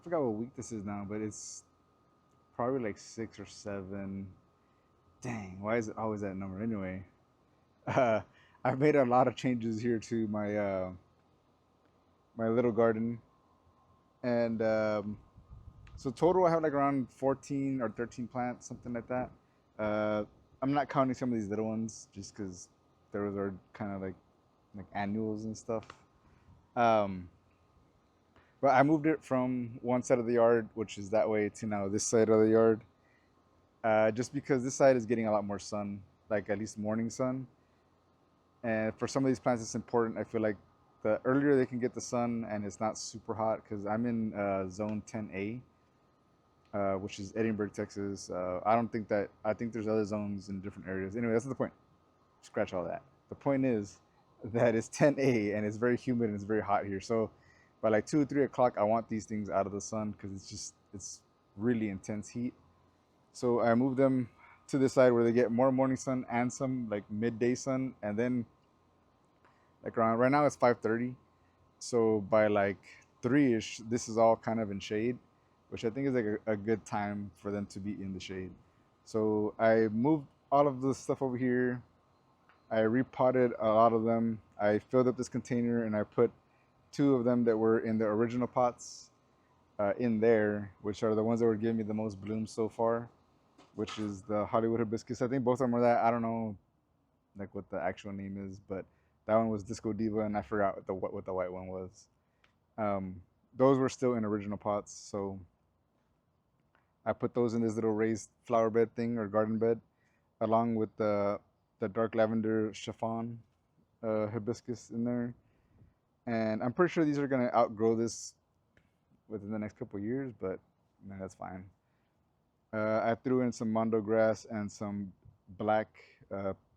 forgot what week this is now, but it's probably like 6 or 7. Dang, why is it always that number? Anyway, uh, I've made a lot of changes here to my little garden, and so total I have like around 14 or 13 plants, something like that. Uh, I'm not counting some of these little ones just because those are kind of like annuals and stuff. Um, but I moved it from one side of the yard, which is that way, to now this side of the yard. Just because this side is getting a lot more sun, like at least morning sun. And for some of these plants, it's important. I feel like the earlier they can get the sun and it's not super hot, because I'm in zone 10A, which is Edinburgh, Texas. I don't think that, I think there's other zones in different areas. Anyway, that's not the point. Scratch all that. The point is that it's 10A and it's very humid and it's very hot here. So by like 2 or 3 o'clock, I want these things out of the sun because it's really intense heat. So I moved them to this side where they get more morning sun and some like midday sun, and then like around right now it's 5:30, so by like 3ish, this is all kind of in shade, which I think is like a good time for them to be in the shade. So I moved all of the stuff over here. I repotted a lot of them. I filled up this container and I put two of them that were in the original pots in there, which are the ones that were giving me the most blooms so far, which is the Hollywood hibiscus. I think both of them are that. I don't know like what the actual name is, but that one was Disco Diva, and I forgot what the white one was. Um, those were still in original pots, so I put those in this little raised flower bed thing or garden bed, along with the dark lavender chiffon hibiscus in there. And I'm pretty sure these are gonna outgrow this within the next couple of years, but man, that's fine. I threw in some mondo grass and some black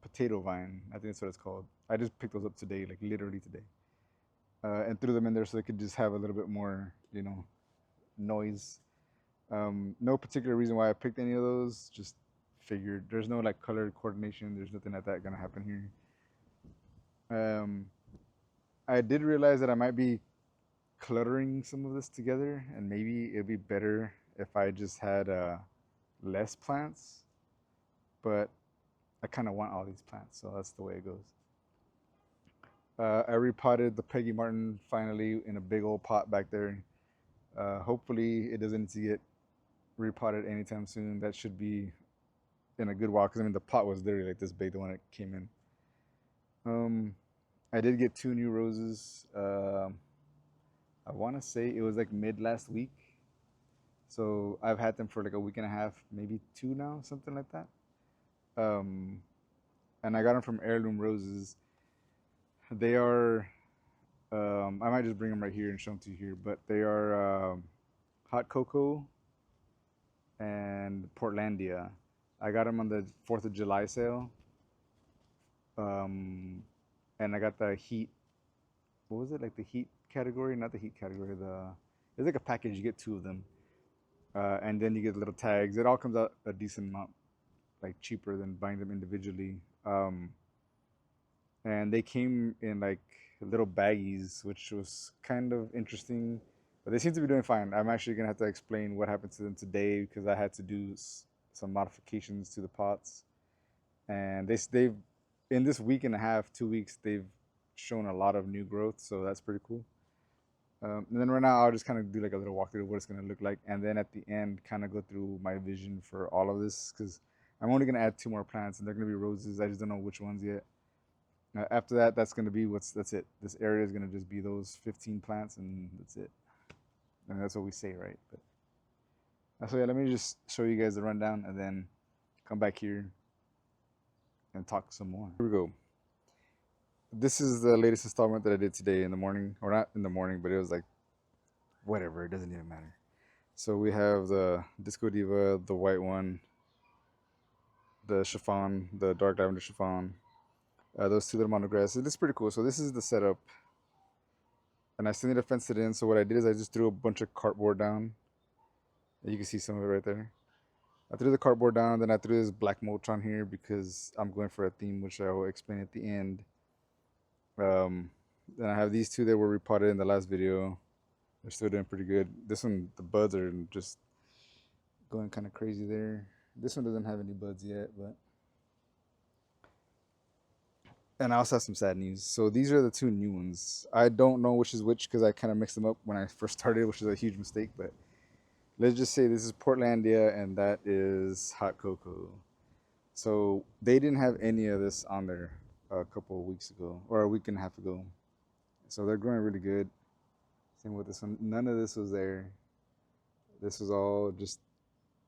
potato vine. I think that's what it's called. I just picked those up today, like literally today, and threw them in there so they could just have a little bit more, noise. No particular reason why I picked any of those. Just figured there's no like color coordination. There's nothing like that gonna happen here. Um, I did realize that I might be cluttering some of this together, and maybe it'd be better if I just had less plants. But I kind of want all these plants, so that's the way it goes. I repotted the Peggy Martin finally in a big old pot back there. Hopefully, it doesn't need to get repotted anytime soon. That should be in a good while, because I mean the pot was literally like this big, the one that came in. Um, I did get two new roses. I want to say it was like mid last week, so I've had them for like a week and a half, maybe two now, something like that. Um, and I got them from Heirloom Roses. They are I might just bring them right here and show them to you here, but they are hot cocoa and Portlandia. I got them on the 4th of July sale. Um, and I got the heat. What was it? Like the heat category? Not the heat category. It's like a package. You get two of them, and then you get little tags. It all comes out a decent amount, like cheaper than buying them individually. And they came in like little baggies, which was kind of interesting. But they seem to be doing fine. I'm actually gonna have to explain what happened to them today because I had to do some modifications to the pots, and they've in this week and a half, 2 weeks, they've shown a lot of new growth, so that's pretty cool. And then right now, I'll just kind of do like a little walkthrough of what it's gonna look like, and then at the end, kind of go through my vision for all of this because I'm only gonna add two more plants, and they're gonna be roses. I just don't know which ones yet. After that, that's it. This area is gonna just be those 15 plants, and that's it. And that's what we say, right? But so yeah, let me just show you guys the rundown, and then come back here and talk some more. Here we go. This is the latest installment that I did today in the morning, or not in the morning, but it was like whatever. It doesn't even matter. So we have the Disco Diva, the white one, the chiffon, the dark lavender chiffon. Those two little monographs. It looks pretty cool. So this is the setup, and I still need to fence it in. So what I did is I just threw a bunch of cardboard down. You can see some of it right there. I threw the cardboard down, then I threw this black mulch on here because I'm going for a theme, which I will explain at the end. Um, then I have these two that were repotted in the last video. They're still doing pretty good. This one, the buds are just going kind of crazy there. This one doesn't have any buds yet, but. And I also have some sad news. So these are the two new ones. I don't know which is which because I kind of mixed them up when I first started, which is a huge mistake. But let's just say this is Portlandia and that is Hot Cocoa. So they didn't have any of this on there a couple of weeks ago or a week and a half ago. So they're growing really good. Same with this one. None of this was there. This was all just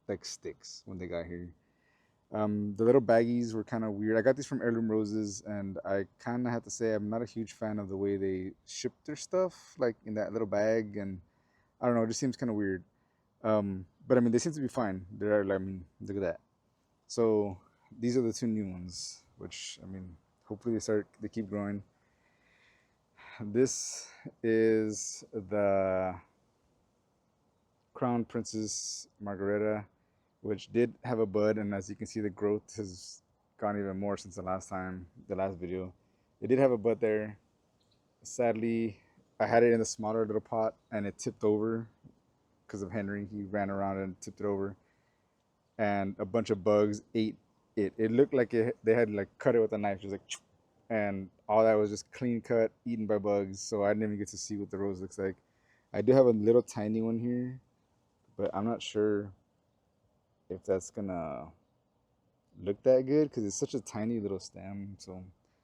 like sticks when they got here. The little baggies were kind of weird. I got these from Heirloom Roses, and I kind of have to say I'm not a huge fan of the way they ship their stuff, like in that little bag. And I don't know, it just seems kind of weird. But I mean, they seem to be fine. They're, I mean, look at that. So these are the two new ones, which I mean, hopefully they keep growing. This is the Crown Princess Margareta, which did have a bud, and as you can see, the growth has gone even more since the last video. It did have a bud there. Sadly, I had it in a smaller little pot, and it tipped over because of Henry. He ran around and tipped it over, and a bunch of bugs ate it. It looked like they had like cut it with a knife, just like, and all that was just clean cut, eaten by bugs. So I didn't even get to see what the rose looks like. I do have a little tiny one here, but I'm not sure if that's gonna look that good because it's such a tiny little stem. So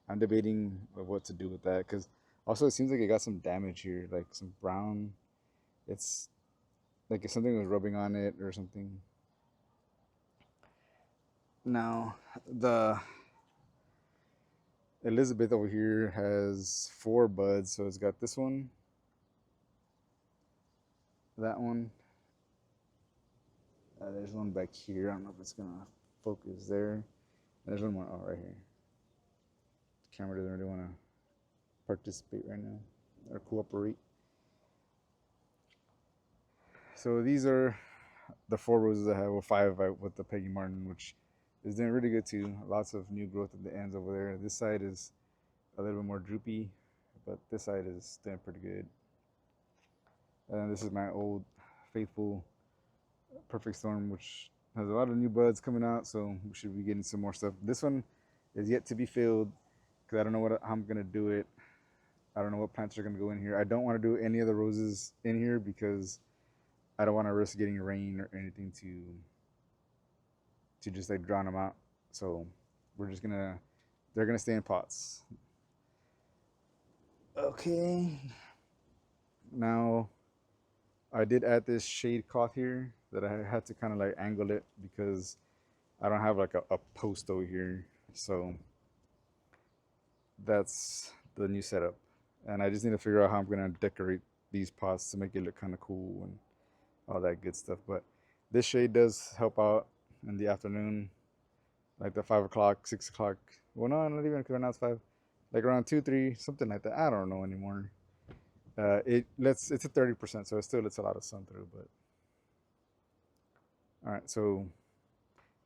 I'm debating what to do with that because also it seems like it got some damage here, like some brown. It's like if something was rubbing on it or something. Now the Elizabeth over here has four buds, so it's got this one, that one. There's one back here. I don't know if it's gonna focus there. And there's one more. Oh, right here. The camera doesn't really want to participate right now or cooperate. So these are the four roses I have, well, five with the Peggy Martin, which is doing really good too. Lots of new growth at the ends over there. This side is a little bit more droopy, but this side is doing pretty good. And this is my old faithful Perfect Storm, which has a lot of new buds coming out, so we should be getting some more stuff. This one is yet to be filled because I don't know how I'm gonna do it. I don't know what plants are gonna go in here. I don't want to do any of the roses in here because I don't want to risk getting rain or anything to just like drown them out. So we're just gonna they're gonna stay in pots. Okay. Now I did add this shade cloth here that I had to kind of like angle it because I don't have like a post over here. So that's the new setup. And I just need to figure out how I'm gonna decorate these pots to make it look kind of cool and all that good stuff. But this shade does help out in the afternoon, like the 5 o'clock, 6 o'clock. Well, no, not even because right now it's 5. Like around 2, 3, something like that. I don't know anymore. It's a 30%, so it still lets a lot of sun through. But all right, so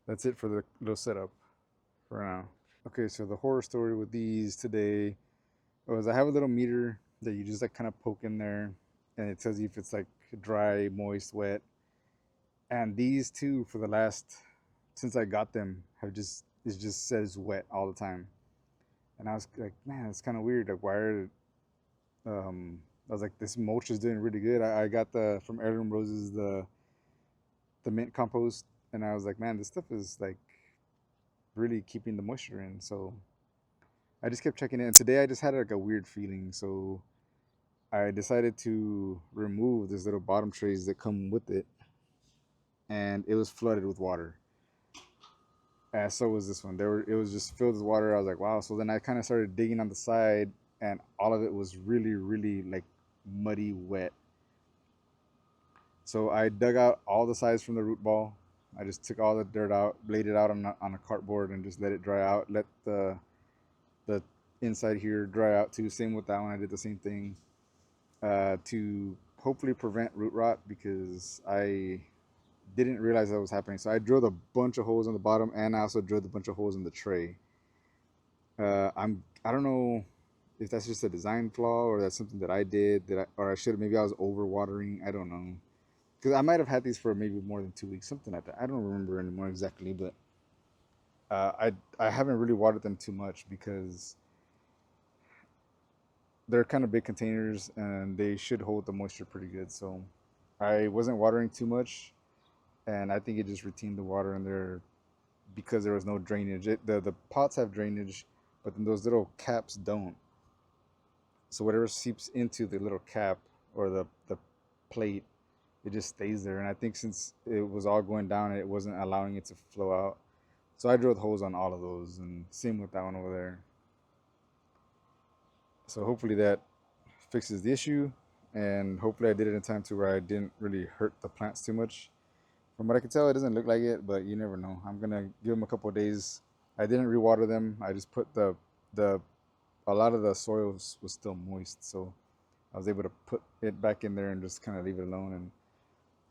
that's it for the little setup for now. Okay, so the horror story with these today was I have a little meter that you just like kind of poke in there, and it tells you if it's like dry, moist, wet. And these two, for the last since I got them, have just it just says wet all the time. And I was like, man, it's kind of weird. Like, why are I was like, this mulch is doing really good. I got the from Heirloom Roses the mint compost, and I was like, man, this stuff is like really keeping the moisture in. So I just kept checking it. And today I just had like a weird feeling. So I decided to remove this little bottom trays that come with it, and it was flooded with water. And so was this one. It was just filled with water. I was like, wow. So then I kind of started digging on the side, and all of it was really, really like muddy, wet. So I dug out all the sides from the root ball. I just took all the dirt out, laid it out on a cardboard, and just let it dry out. Let the inside here dry out too. Same with that one. I did the same thing to hopefully prevent root rot because I didn't realize that was happening. So I drilled a bunch of holes on the bottom, and I also drilled a bunch of holes in the tray. I don't know if that's just a design flaw or that's something that I did that or I should maybe I was over watering. I don't know because I might have had these for maybe more than 2 weeks, something like that. I don't remember anymore exactly, but I haven't really watered them too much because they're kind of big containers and they should hold the moisture pretty good. So I wasn't watering too much, and I think it just retained the water in there because there was no drainage. The pots have drainage, but then those little caps don't. So whatever seeps into the little cap or the plate, it just stays there. And I think since it was all going down, it wasn't allowing it to flow out. So I drilled holes on all of those, and same with that one over there. So hopefully that fixes the issue, and hopefully I did it in time to where I didn't really hurt the plants too much. From what I can tell, it doesn't look like it, but you never know. I'm gonna give them a couple of days. I didn't rewater them. I just put the a lot of the soil was still moist, so I was able to put it back in there and just kind of leave it alone, and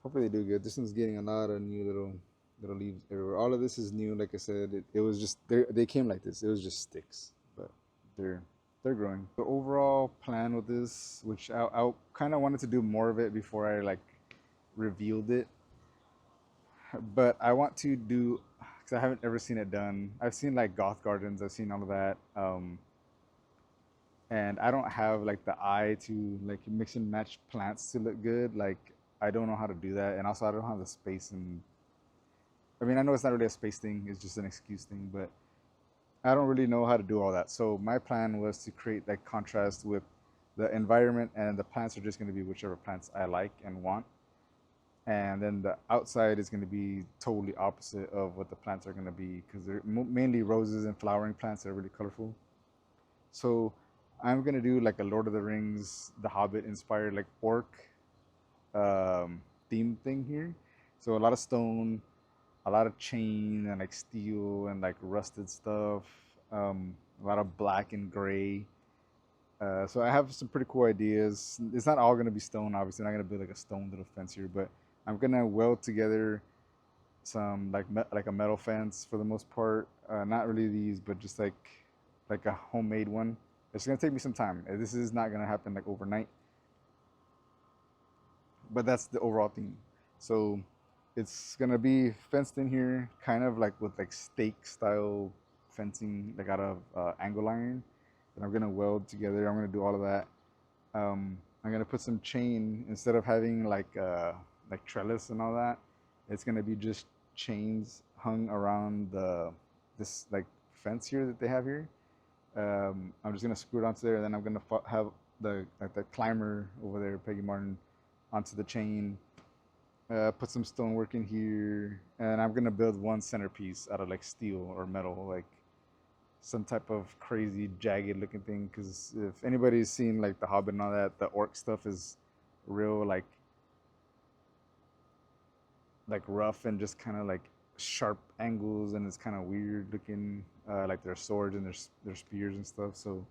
hopefully they do good. This one's getting a lot of new little leaves everywhere. All of this is new. Like I said, it was just they came like this. It was just sticks, but they're they're growing. The overall plan with this, which I kind of wanted to do more of it before I like revealed it, but I want to do because I haven't ever seen it done. I've seen like goth gardens. I've seen all of that. And I don't have like the eye to like mix and match plants to look good. Like I don't know how to do that, and also I don't have the space. And I mean, I know it's not really a space thing; it's just an excuse thing. But I don't really know how to do all that. So my plan was to create like contrast with the environment, and the plants are just going to be whichever plants I like and want. And then the outside is going to be totally opposite of what the plants are going to be because they're mainly roses and flowering plants that are really colorful. So I'm gonna do like a Lord of the Rings, The Hobbit inspired like orc theme thing here. So a lot of stone, a lot of chain and like steel and like rusted stuff. A lot of black and gray. So I have some pretty cool ideas. It's not all gonna be stone, obviously. I'm not gonna build like a stone little fence here, but I'm gonna weld together some like a metal fence for the most part. Not really these, but just like a homemade one. It's gonna take me some time. This is not gonna happen like overnight, but that's the overall theme. So it's gonna be fenced in here, kind of like with like stake style fencing, like out of angle iron. And I'm gonna weld together. I'm gonna do all of that. I'm gonna put some chain instead of having like trellis and all that. It's gonna be just chains hung around the this like fence here that they have here. I'm just gonna screw it onto there, and then I'm gonna have the like the climber over there, Peggy Martin, onto the chain. Put some stonework in here, and I'm gonna build one centerpiece out of like steel or metal, like some type of crazy jagged looking thing. Because if anybody's seen like The Hobbit and all that, the orc stuff is real like rough and just kind of like sharp angles, and it's kind of weird looking, like their swords and their spears and stuff. So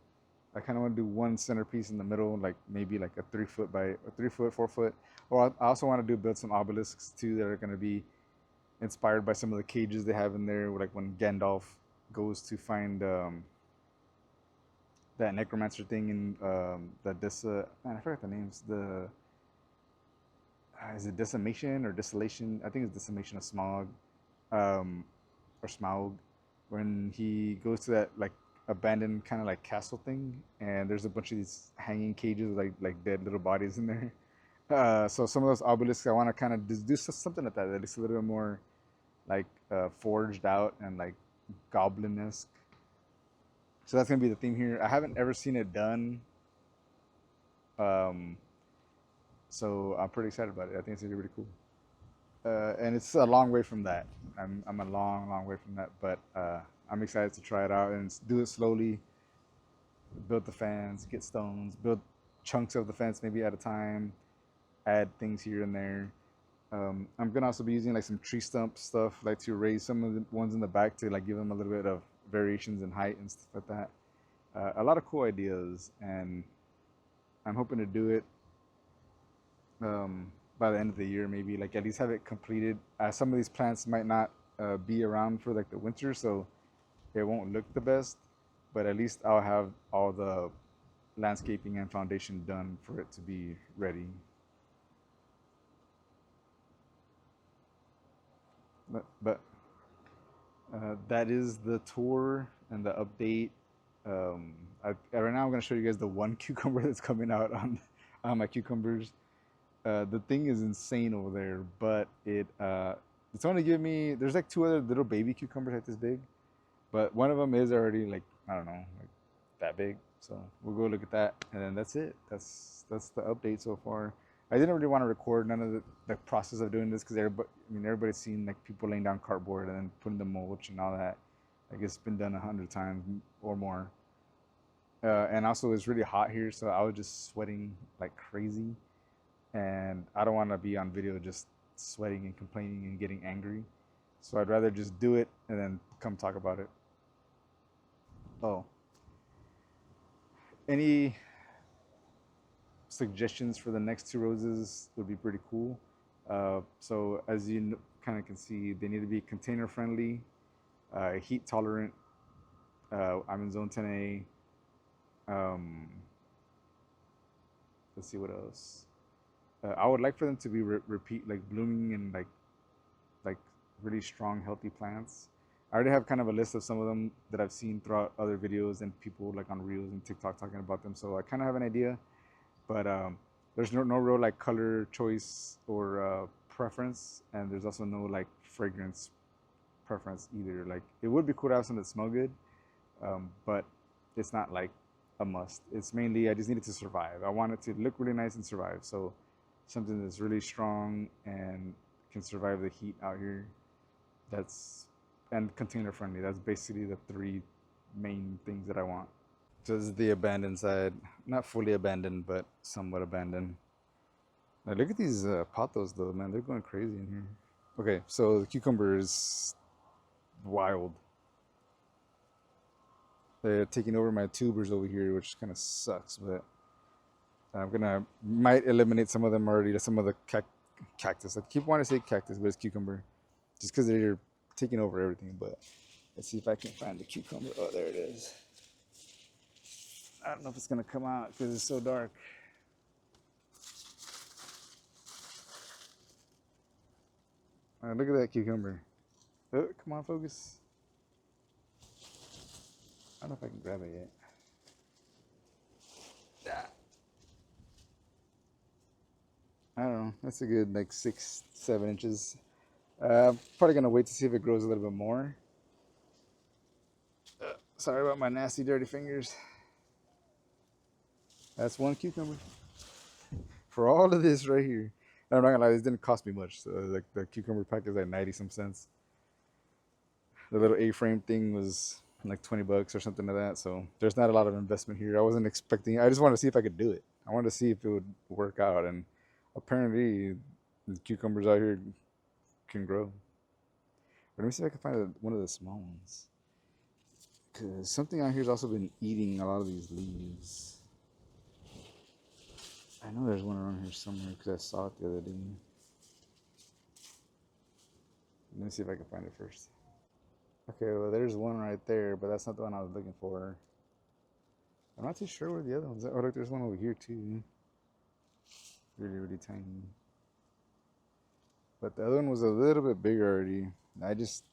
I kind of want to do one centerpiece in the middle, like maybe like a 3 foot by a 3 foot, 4 foot. Or I also want to do build some obelisks too that are going to be inspired by some of the cages they have in there. Like when Gandalf goes to find that necromancer thing in that man, I forgot the names. The is it decimation or desolation? I think it's decimation of Smog, um, or Smaug, when he goes to that like abandoned kind of like castle thing, and there's a bunch of these hanging cages with like dead little bodies in there. So some of those obelisks, I want to kind of do something like that. That looks a little bit more like forged out and like goblin-esque. So that's gonna be the theme here. I haven't ever seen it done, um, so I'm pretty excited about it. I think it's gonna be really cool. And it's a long way from that. I'm a long way from that, but I'm excited to try it out and do it slowly. Build the fence, get stones, build chunks of the fence maybe at a time, add things here and there. I'm gonna also be using like some tree stump stuff, like to raise some of the ones in the back to like give them a little bit of variations in height and stuff like that. A lot of cool ideas, and I'm hoping to do it by the end of the year, maybe like at least have it completed. Some of these plants might not be around for like the winter, so it won't look the best, but at least I'll have all landscaping and foundation done for it to be ready. But that is the tour and the update. Right now I'm gonna show you guys the one cucumber that's coming out on my cucumbers. The thing is insane over there, but it's only giving me. There's like two other little baby cucumbers like this big, but one of them is already like, I don't know, like that big. So we'll go look at that, and then that's it. That's the update so far. I didn't really want to record none of the process of doing this because everybody's seen like people laying down cardboard and then putting the mulch and all that. Like it's been done 100 times or more. And also it's really hot here, so I was just sweating like crazy, and I don't want to be on video just sweating and complaining and getting angry. So I'd rather just do it and then come talk about it. Oh, any suggestions for the next two roses would be pretty cool. So as you kind of can see, they need to be container friendly, heat tolerant. I'm in zone 10A. Let's see what else. I would like for them to be repeat like blooming and like really strong, healthy plants. I already have kind of a list of some of them that I've seen throughout other videos and people like on Reels and TikTok talking about them. So I kind of have an idea, but there's no real like color choice or preference, and there's also no like fragrance preference either. Like it would be cool to have something that smell good, but it's not like a must. It's mainly I just need it to survive. I want it to look really nice and survive. So something that's really strong and can survive the heat out here. That's and container friendly. That's basically the three main things that I want. So this is the abandoned side. Not fully abandoned, but somewhat abandoned. Now look at these pothos though, man. They're going crazy in here. Okay, so the cucumber is wild. They're taking over my tubers over here, which kind of sucks, but I'm gonna might eliminate some of them already to some of the cactus. I keep wanting to say cactus, but it's cucumber, just because they're taking over everything. But let's see if I can find the cucumber. Oh, there it is. I don't know if it's gonna come out because it's so dark. Look at that cucumber. Oh, come on, focus. I don't know if I can grab it yet. I don't know. That's a good like 6-7 inches. Probably gonna wait to see if it grows a little bit more. Sorry about my nasty, dirty fingers. That's one cucumber for all of this right here. And I'm not gonna lie, this didn't cost me much. So like the cucumber pack is like 90 some cents. The little A-frame thing was like $20 or something like that. So there's not a lot of investment here. I wasn't expecting. I just wanted to see if I could do it. I wanted to see if it would work out, and apparently the cucumbers out here can grow. But let me see if I can find one of the small ones. Because something out here has also been eating a lot of these leaves. I know there's one around here somewhere because I saw it the other day. Let me see if I can find it first. Okay, well, there's one right there, but that's not the one I was looking for. I'm not too sure where the other one's at. Oh, look, there's one over here too. Really, really tiny. But the other one was a little bit bigger already. I just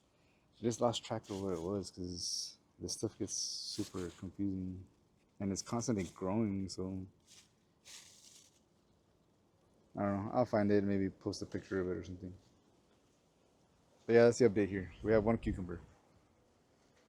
lost track of what it was because this stuff gets super confusing, and it's constantly growing. So I don't know. I'll find it and maybe post a picture of it or something. But yeah, that's the update here. We have one cucumber.